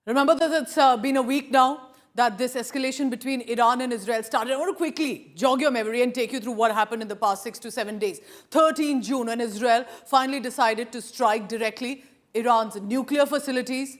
Remember that it's been a week now that this escalation between Iran and Israel started. I want to quickly jog your memory and take you through what happened in the past 6 to 7 days. 13 June, when Israel finally decided to strike directly Iran's nuclear facilities,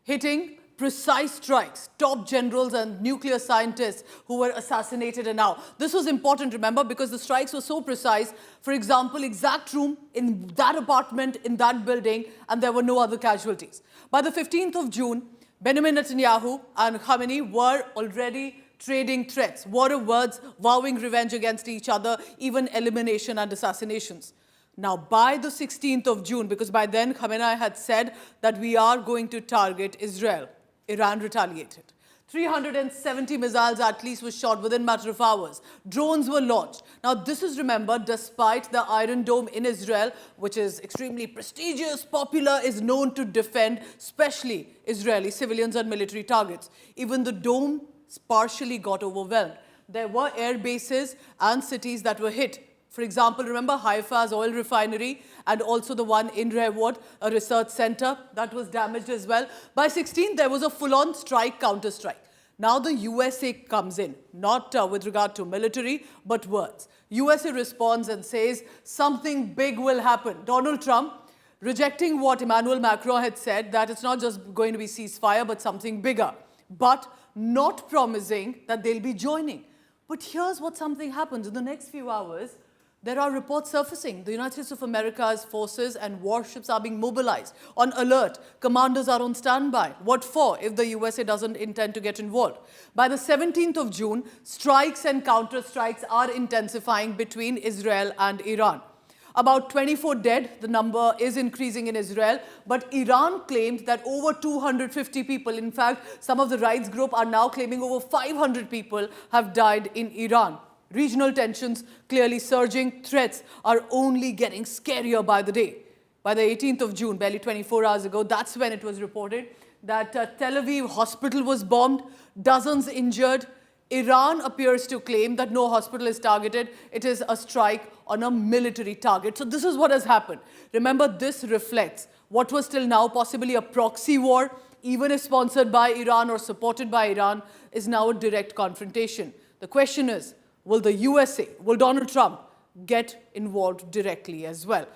hitting precise strikes, top generals and nuclear scientists who were assassinated. And now, this was important, remember, because the strikes were so precise. For example, exact room in that apartment, in that building, and there were no other casualties. By the 15th of June, Benjamin Netanyahu and Khamenei were already trading threats, war of words, vowing revenge against each other, even elimination and assassinations. Now, by the 16th of June, because by then Khamenei had said that we are going to target Israel, Iran retaliated. 370 missiles at least were shot within a matter of hours. Drones were launched. Now, this is remembered despite the Iron Dome in Israel, which is extremely prestigious, popular, is known to defend especially Israeli civilians and military targets. Even the dome partially got overwhelmed. There were air bases and cities that were hit. For example, remember Haifa's oil refinery and also the one in Rehwot, a research center that was damaged as well. By 16th, there was a full-on strike, counter-strike. Now the USA comes in, not with regard to military, but words. USA responds and says something big will happen. Donald Trump rejecting what Emmanuel Macron had said, that it's not just going to be ceasefire, but something bigger, but not promising that they'll be joining. But here's what something happens in the next few hours. There are reports surfacing. The United States of America's forces and warships are being mobilized, on alert. Commanders are on standby. What for if the USA doesn't intend to get involved? By the 17th of June, strikes and counter-strikes are intensifying between Israel and Iran. About 24 dead, the number is increasing in Israel, but Iran claimed that over 250 people, in fact, some of the rights group are now claiming over 500 people have died in Iran. Regional tensions clearly surging. Threats are only getting scarier by the day. By the 18th of June, barely 24 hours ago, that's when it was reported that Tel Aviv hospital was bombed, dozens injured. Iran appears to claim that no hospital is targeted. It is a strike on a military target. So this is what has happened. Remember, this reflects what was till now possibly a proxy war, even if sponsored by Iran or supported by Iran, is now a direct confrontation. The question is, will the USA, will Donald Trump get involved directly as well?